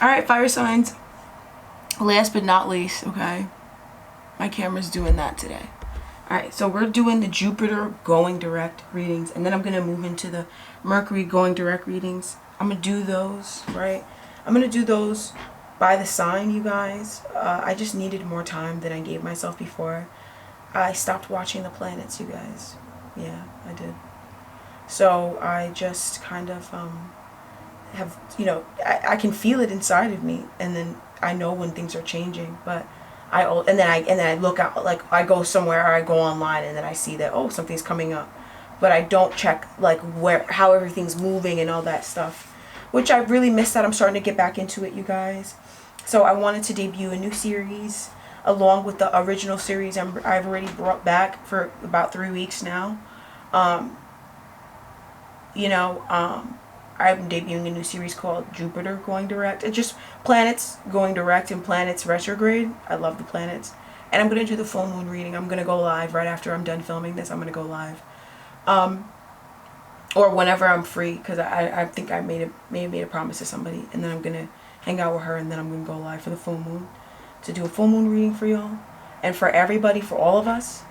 Alright, fire signs. Last but not least, okay? My camera's doing that today. Alright, so we're doing the Jupiter going direct readings. And then I'm going to move into the Mercury going direct readings. I'm going to do those, right? I'm going to do those by the sign, you guys. I just needed more time than I gave myself before. I stopped watching the planets, you guys. Yeah, I did. So I just kind of have, you know, I can feel it inside of me, and then I know when things are changing. But and then I look out, like I go somewhere or I go online, and then I see that, oh, something's coming up, but I don't check like how everything's moving and all that stuff, which I really missed that. I'm starting to get back into it, you guys. So I wanted to debut a new series along with the original series I've already brought back for about 3 weeks now. I'm debuting a new series called Jupiter going direct. It's just planets going direct and planets retrograde. I love the planets. And I'm going to do the full moon reading. I'm going to go live right after I'm done filming this. I'm going to go live. Or whenever I'm free, because I think I may have made a promise to somebody. And then I'm going to hang out with her, and then I'm going to go live for the full moon to do a full moon reading for y'all. And for everybody, for all of us.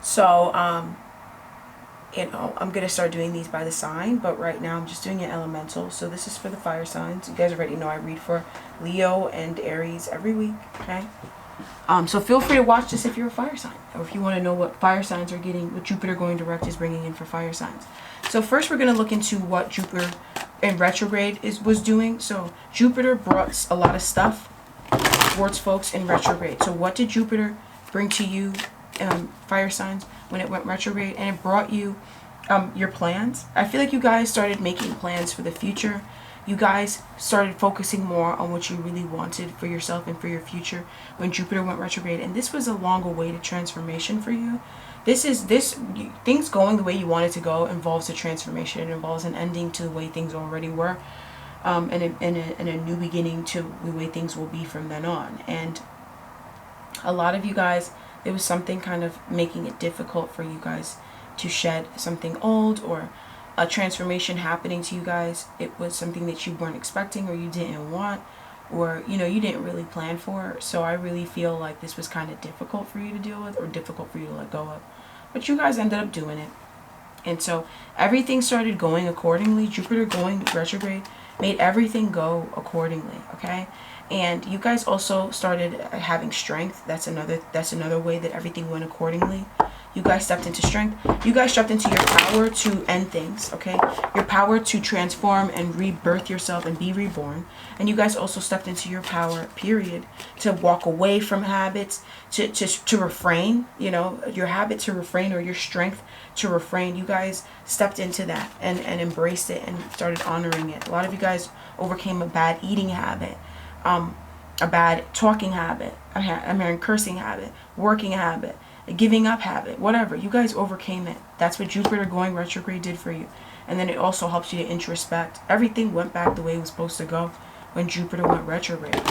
So, I'm going to start doing these by the sign, but right now I'm just doing it elemental. So this is for the fire signs. You guys already know I read for Leo and Aries every week, okay? So feel free to watch this if you're a fire sign, or if you want to know what fire signs are getting, what Jupiter going direct is bringing in for fire signs. So first we're going to look into what Jupiter in retrograde was doing. So Jupiter brought a lot of stuff towards folks in retrograde. So what did Jupiter bring to you, fire signs, when it went retrograde? And it brought you your plans. I feel like you guys started making plans for the future. You guys started focusing more on what you really wanted for yourself and for your future when Jupiter went retrograde. And this was a long-awaited transformation for you. Things going the way you want it to go involves a transformation. It involves an ending to the way things already were, and a new beginning to the way things will be from then on. And a lot of you guys, there was something kind of making it difficult for you guys to shed something old, or a transformation happening to you guys. It was something that you weren't expecting, or you didn't want, or you didn't really plan for. So I really feel like this was kind of difficult for you to deal with, or difficult for you to let go of. But you guys ended up doing it. And so everything started going accordingly. Jupiter going retrograde made everything go accordingly, okay? And you guys also started having strength. That's another way that everything went accordingly. You guys stepped into strength. You guys stepped into your power to end things, okay? Your power to transform and rebirth yourself and be reborn. And you guys also stepped into your power, period, to walk away from habits, to refrain, your habit to refrain, or your strength to refrain. You guys stepped into that and embraced it and started honoring it. A lot of you guys overcame a bad eating habit, a bad talking habit, a cursing habit, working habit, a giving up habit, whatever. You guys overcame it. That's what Jupiter going retrograde did for you. And then it also helps you to introspect. Everything went back the way it was supposed to go when Jupiter went retrograde.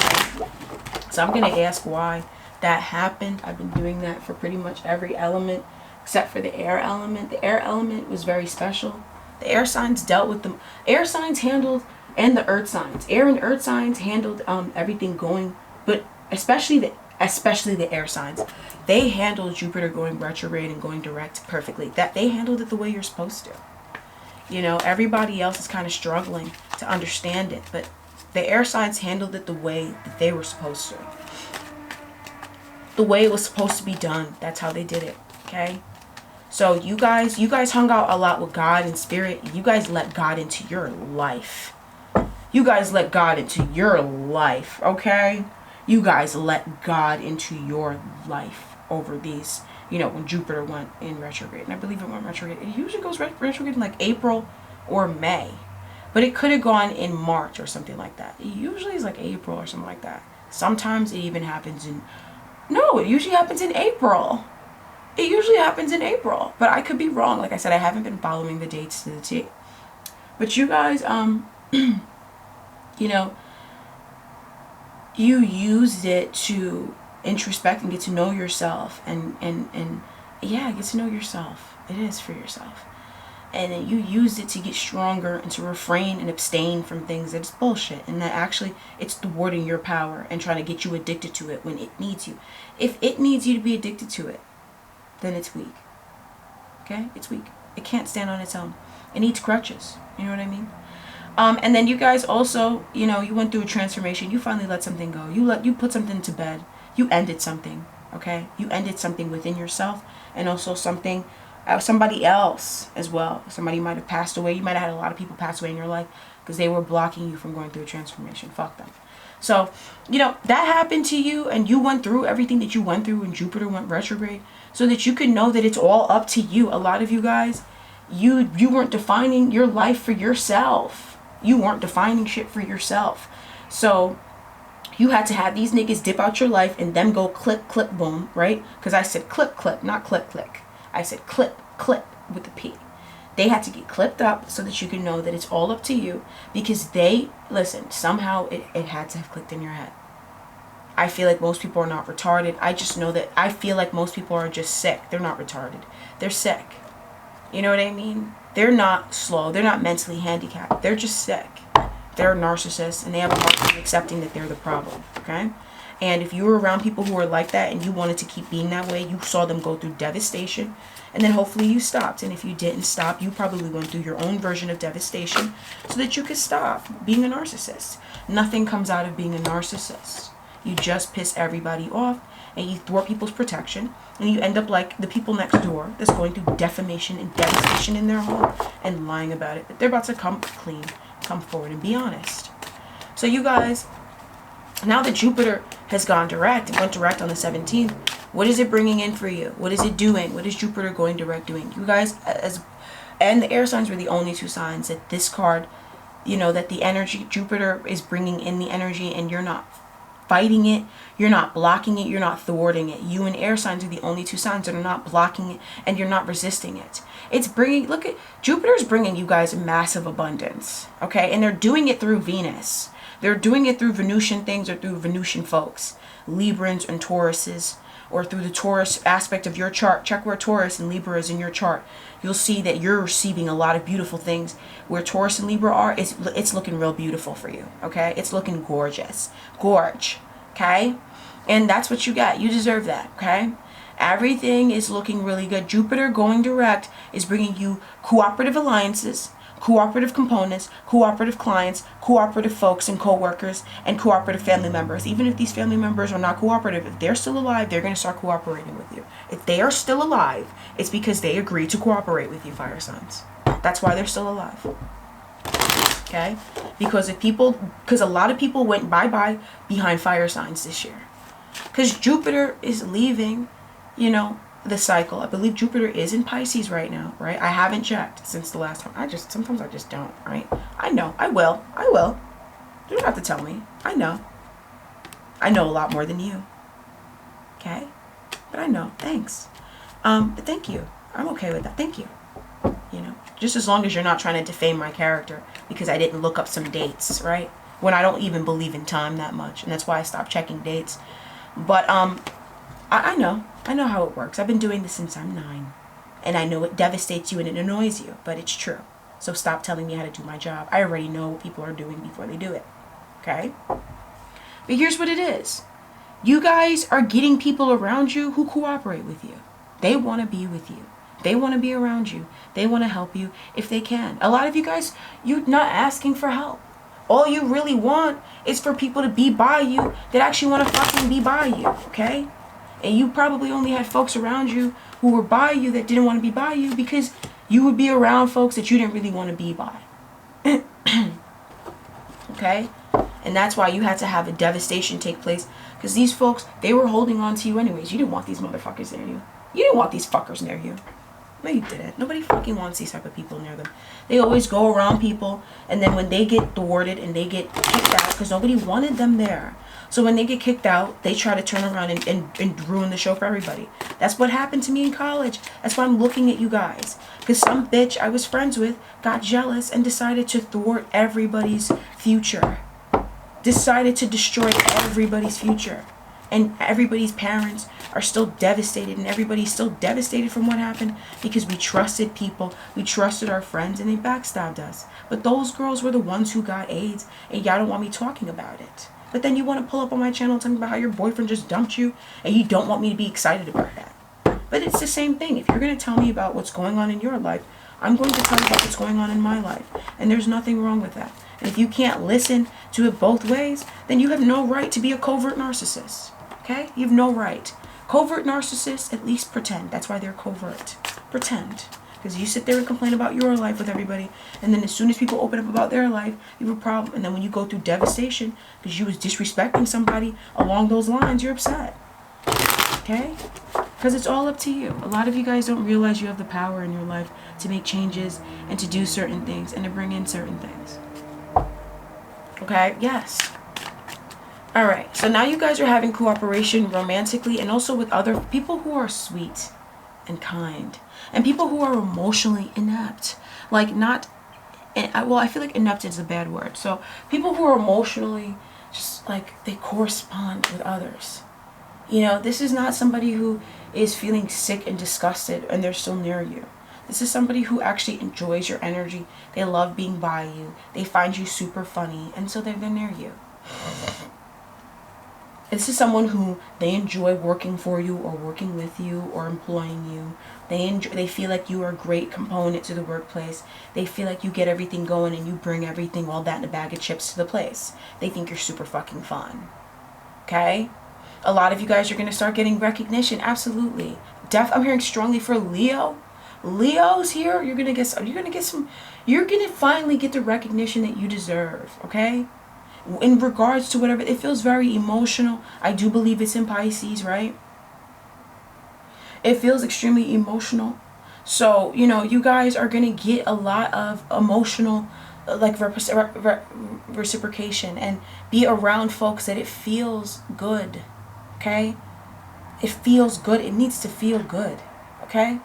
So I'm going to ask why that happened. I've been doing that for pretty much every element except for the air element. The air element was very special. The air signs dealt with them. Air signs handled, and the earth signs. Air and earth signs handled everything going, but especially the air signs. They handled Jupiter going retrograde and going direct perfectly. That they handled it the way you're supposed to. Everybody else is kind of struggling to understand it, but the air signs handled it the way that they were supposed to. The way it was supposed to be done. That's how they did it. Okay? So you guys hung out a lot with God and spirit. You guys let God into your life. You guys let God into your life, okay? You guys let God into your life over these, when Jupiter went in retrograde. And I believe it went retrograde. It usually goes retrograde in like April or May. But it could have gone in March or something like that. It usually is like April or something like that. Sometimes it even happens it usually happens in April. It usually happens in April. But I could be wrong. Like I said, I haven't been following the dates to the T. But you guys, you used it to introspect and get to know yourself, and get to know yourself. It is for yourself. and then you used it to get stronger and to refrain and abstain from things that's bullshit, and that actually it's thwarting your power and trying to get you addicted to it when it needs you. If it needs you to be addicted to it, then it's weak. Okay? It's weak. It can't stand on its own. It needs crutches. You know what I mean? And then you guys also, you know, you went through a transformation. You finally let something go. You put something to bed. You ended something. Okay? You ended something within yourself, and also something somebody else as well. Somebody might have passed away. You might have had a lot of people pass away in your life because they were blocking you from going through a transformation. Fuck them. So, you know, that happened to you, and you went through everything that you went through when Jupiter went retrograde, so that you could know that it's all up to you. A lot of you guys, you weren't defining your life for yourself. You weren't defining shit for yourself. So you had to have these niggas dip out your life and them go click, click, boom, right? Because I said clip, clip, not click, click. I said clip, clip with the P. They had to get clipped up so that you can know that it's all up to you, because they, listen, somehow it had to have clicked in your head. I feel like most people are not retarded. I just know that I feel like most people are just sick. They're not retarded. They're sick. You know what I mean? They're not slow. They're not mentally handicapped. They're just sick. They're narcissists, and they have a hard time accepting that they're the problem, okay? And if you were around people who were like that and you wanted to keep being that way, you saw them go through devastation, and then hopefully you stopped. And if you didn't stop, you probably went through your own version of devastation so that you could stop being a narcissist. Nothing comes out of being a narcissist. You just piss everybody off, and you thwart people's protection, and you end up like the people next door that's going through defamation and devastation in their home and lying about it. But they're about to come clean, come forward and be honest. So you guys, now that Jupiter has gone direct, it went direct on the 17th, what is it bringing in for you? What is it doing? What is Jupiter going direct doing? You guys, and the air signs were the only two signs that this card, you know, that the energy, Jupiter is bringing in the energy, and you're not fighting it, you're not blocking it, you're not thwarting it. You and air signs are the only two signs that are not blocking it, and you're not resisting it. It's bringing, look at, Jupiter's bringing you guys massive abundance, okay? And they're doing it through Venus. They're doing it through Venusian things, or through Venusian folks, Librans and Tauruses, or through the Taurus aspect of your chart. Check where Taurus and Libra is in your chart. You'll see that you're receiving a lot of beautiful things. Where Taurus and Libra are, it's looking real beautiful for you, okay? It's looking gorgeous. Gorge, okay? And that's what you got. You deserve that, okay? Everything is looking really good. Jupiter going direct is bringing you cooperative alliances, cooperative components, cooperative clients, cooperative folks and co-workers, and cooperative family members. Even if these family members are not cooperative, if they're still alive, they're going to start cooperating with you. If they are still alive, it's because they agreed to cooperate with you, fire signs. That's why they're still alive. Okay? Because a lot of people went bye-bye behind fire signs this year. Because Jupiter is leaving, you know, the cycle. I believe Jupiter is in Pisces right now, right? I haven't checked since the last time. Sometimes I just don't, right? I know. I will. You don't have to tell me. I know a lot more than you. Okay? But I know. Thanks. But thank you. I'm okay with that. Thank you. You know, just as long as you're not trying to defame my character because I didn't look up some dates, right? When I don't even believe in time that much, and that's why I stopped checking dates. But I know how it works. I've been doing this since I'm 9, and I know it devastates you and it annoys you, but it's true. So stop telling me how to do my job. I already know what people are doing before they do it. Okay? But here's what it is. You guys are getting people around you who cooperate with you. They want to be with you. They want to be around you. They want to help you if they can. A lot of you guys, you're not asking for help. All you really want is for people to be by you that actually want to fucking be by you, okay? And you probably only had folks around you who were by you that didn't want to be by you because you would be around folks that you didn't really want to be by. Okay? And that's why you had to have a devastation take place, because these folks, they were holding on to you anyways. You didn't want these motherfuckers near you. You didn't want these fuckers near you. No, you didn't. Nobody fucking wants these type of people near them. They always go around people, and then when they get thwarted and they get kicked out, because nobody wanted them there. So when they get kicked out, they try to turn around and ruin the show for everybody. That's what happened to me in college. That's why I'm looking at you guys. Because some bitch I was friends with got jealous and decided to thwart everybody's future. Decided to destroy everybody's future. and everybody's parents are still devastated, and everybody's still devastated from what happened because we trusted people, we trusted our friends, and they backstabbed us. But those girls were the ones who got AIDS, and y'all don't want me talking about it. But then you want to pull up on my channel and tell me about how your boyfriend just dumped you, and you don't want me to be excited about that. But it's the same thing. If you're going to tell me about what's going on in your life, I'm going to tell you about what's going on in my life. And there's nothing wrong with that. And if you can't listen to it both ways, then you have no right to be a covert narcissist. Okay? You have no right. Covert narcissists at least pretend. That's why they're covert. Pretend. Because you sit there and complain about your life with everybody, and then as soon as people open up about their life, you have a problem. And then when you go through devastation because you was disrespecting somebody along those lines, you're upset. Okay? Because it's all up to you. A lot of you guys don't realize you have the power in your life to make changes and to do certain things and to bring in certain things. Okay? Yes. Alright, so now you guys are having cooperation romantically and also with other people who are sweet and kind. And people who are emotionally inept. Like not, well, I feel like inept is a bad word. So people who are emotionally just like they correspond with others. You know, this is not somebody who is feeling sick and disgusted and they're still near you. This is somebody who actually enjoys your energy. They love being by you. They find you super funny. And so they're near you. This is someone who they enjoy working for you or working with you or employing you. They feel like you are a great component to the workplace. They feel like you get everything going and you bring everything, all that in a bag of chips to the place. They think you're super fucking fun. Okay? A lot of you guys are going to start getting recognition. Absolutely. I'm hearing strongly for Leo. Leo's here. You're going to finally get the recognition that you deserve. Okay? In regards to whatever, it feels very emotional. I do believe it's in Pisces, right? It feels extremely emotional. So, you know, you guys are going to get a lot of emotional, like, reciprocation and be around folks that it feels good. Okay? It feels good. It needs to feel good. Okay?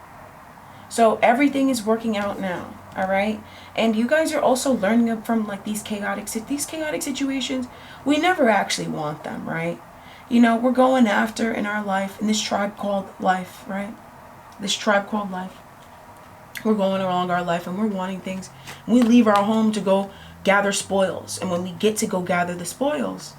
So everything is working out now. All right? And you guys are also learning up from like these chaotic situations. We never actually want them, right? You know, we're going after in our life, in this tribe called life, right? This tribe called life. We're going along our life and we're wanting things. We leave our home to go gather spoils. And when we get to go gather the spoils,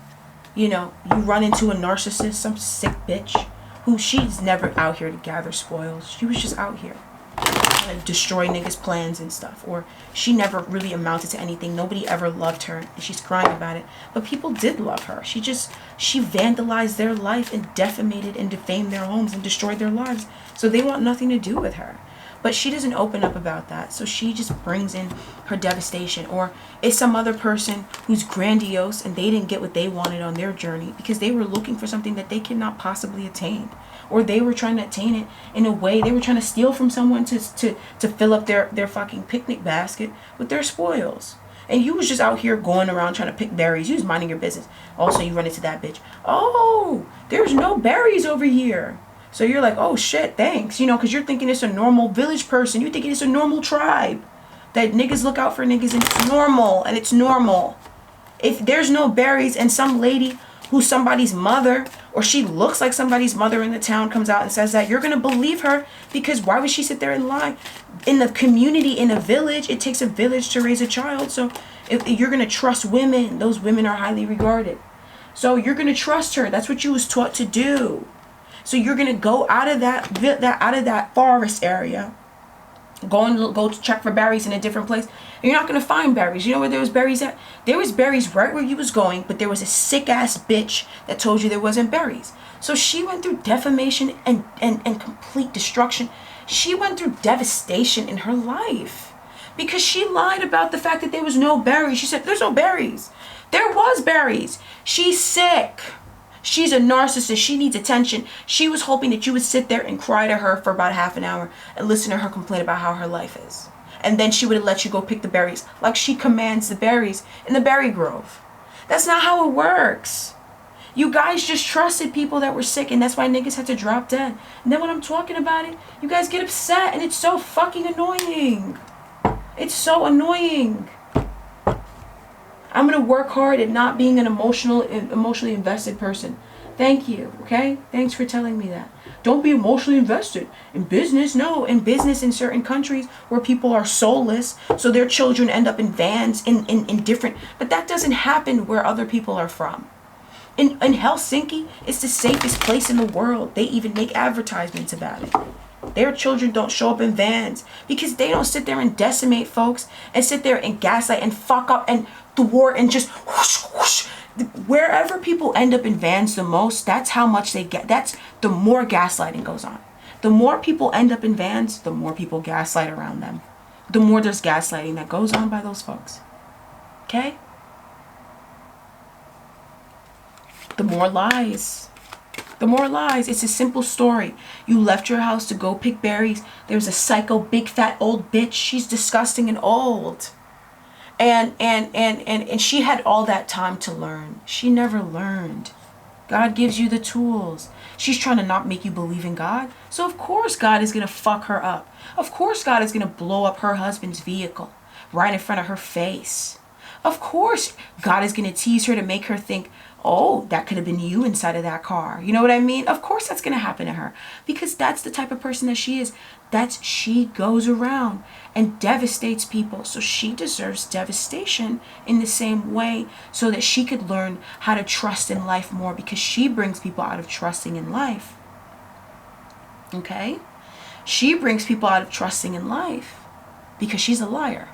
you know, you run into a narcissist, some sick bitch, who she's never out here to gather spoils. She was just out here to destroy niggas' plans and stuff. Or she never really amounted to anything. Nobody ever loved her. And she's crying about it. But people did love her. She vandalized their life and defamated and defamed their homes and destroyed their lives. So they want nothing to do with her. But she doesn't open up about that. So she just brings in her devastation. Or it's some other person who's grandiose and they didn't get what they wanted on their journey because they were looking for something that they cannot possibly attain. Or they were trying to attain it in a way, they were trying to steal from someone to fill up their fucking picnic basket with their spoils. And you was just out here going around trying to pick berries. You was minding your business. Also, you run into that bitch. Oh, there's no berries over here. So you're like, oh shit, thanks. You know, because you're thinking it's a normal village person. You're thinking it's a normal tribe. That niggas look out for niggas and it's normal. And it's normal. If there's no berries and some lady who's somebody's mother, or she looks like somebody's mother in the town comes out and says that, you're going to believe her, because why would she sit there and lie? In the community, in a village, it takes a village to raise a child. So if you're going to trust women, those women are highly regarded. So you're going to trust her. That's what you was taught to do. So you're going to go out of that forest area, go to check for berries in a different place. And you're not going to find berries. You know where there was berries at? There was berries right where you was going, but there was a sick ass bitch that told you there wasn't berries. So she went through defamation and complete destruction. She went through devastation in her life because she lied about the fact that there was no berries. She said, there's no berries. There was berries. She's sick. She's a narcissist. She needs attention. She was hoping that you would sit there and cry to her for about half an hour and listen to her complain about how her life is. And then she would have let you go pick the berries like she commands the berries in the berry grove. That's not how it works. You guys just trusted people that were sick, and that's why niggas had to drop dead. And then when I'm talking about it, you guys get upset, and it's so fucking annoying. It's so annoying. I'm going to work hard at not being an emotionally invested person. Thank you, okay? Thanks for telling me that. Don't be emotionally invested in business. No, in business in certain countries where people are soulless, so their children end up in vans in different... But that doesn't happen where other people are from. In Helsinki, it's the safest place in the world. They even make advertisements about it. Their children don't show up in vans because they don't sit there and decimate folks and sit there and gaslight and fuck up and thwart and just whoosh, whoosh. Wherever people end up in vans the most, that's how much they get. That's the more gaslighting goes on. The more people end up in vans, the more people gaslight around them. The more there's gaslighting that goes on by those folks. Okay? The more lies. The more lies. It's a simple story. You left your house to go pick berries. There's a psycho big fat old bitch. She's disgusting and old. And she had all that time to learn. She never learned. God gives you the tools. She's trying to not make you believe in God. So of course God is going to fuck her up. Of course God is going to blow up her husband's vehicle right in front of her face. Of course God is going to tease her to make her think, oh, that could have been you inside of that car. You know what I mean? Of course that's going to happen to her because that's the type of person that she is. She goes around and devastates people. So she deserves devastation in the same way so that she could learn how to trust in life more because she brings people out of trusting in life. Okay? She brings people out of trusting in life because she's a liar.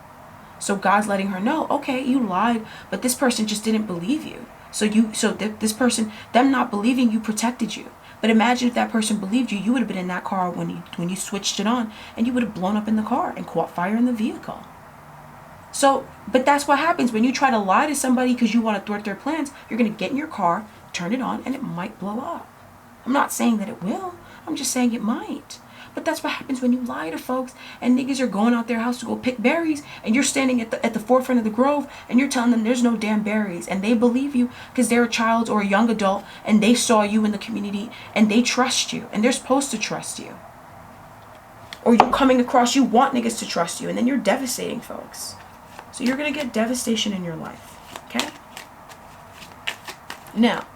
So God's letting her know, okay, you lied, but this person just didn't believe you. This person, them not believing you protected you. But imagine if that person believed you, you would have been in that car when you switched it on, and you would have blown up in the car and caught fire in the vehicle. So, but that's what happens when you try to lie to somebody because you want to thwart their plans. You're going to get in your car, turn it on, and it might blow up. I'm not saying that it will. I'm just saying it might. But that's what happens when you lie to folks and niggas are going out their house to go pick berries and you're standing at the forefront of the grove and you're telling them there's no damn berries and they believe you because they're a child or a young adult and they saw you in the community and they trust you and they're supposed to trust you. Or you coming across, you want niggas to trust you and then you're devastating folks. So you're going to get devastation in your life. Okay? Now,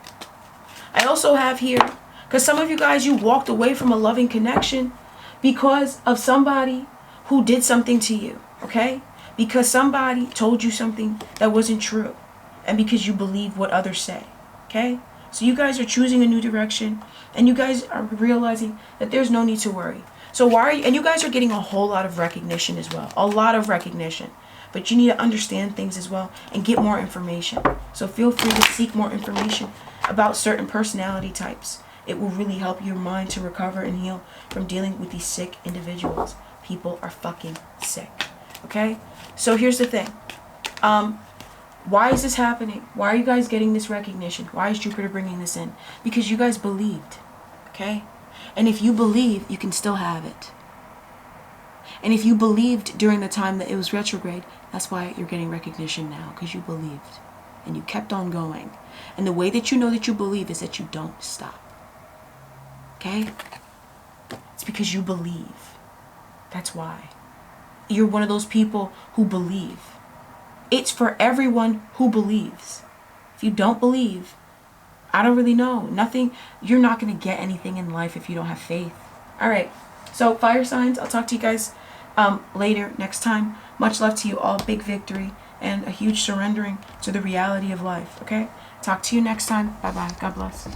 I also have here, because some of you guys, you walked away from a loving connection because of somebody who did something to you, okay? Because somebody told you something that wasn't true and because you believe what others say, okay? So you guys are choosing a new direction and you guys are realizing that there's no need to worry. So and you guys are getting a whole lot of recognition as well, a lot of recognition. But you need to understand things as well and get more information. So feel free to seek more information about certain personality types. It will really help your mind to recover and heal from dealing with these sick individuals. People are fucking sick. Okay? So here's the thing. Why is this happening? Why are you guys getting this recognition? Why is Jupiter bringing this in? Because you guys believed. Okay? And if you believe, you can still have it. And if you believed during the time that it was retrograde, that's why you're getting recognition now. Because you believed. And you kept on going. And the way that you know that you believe is that you don't stop. Okay? It's because you believe. That's why. You're one of those people who believe. It's for everyone who believes. If you don't believe, I don't really know. Nothing. You're not going to get anything in life if you don't have faith. All right. So fire signs, I'll talk to you guys later next time. Much love to you all. Big victory and a huge surrendering to the reality of life. Okay? Talk to you next time. Bye-bye. God bless.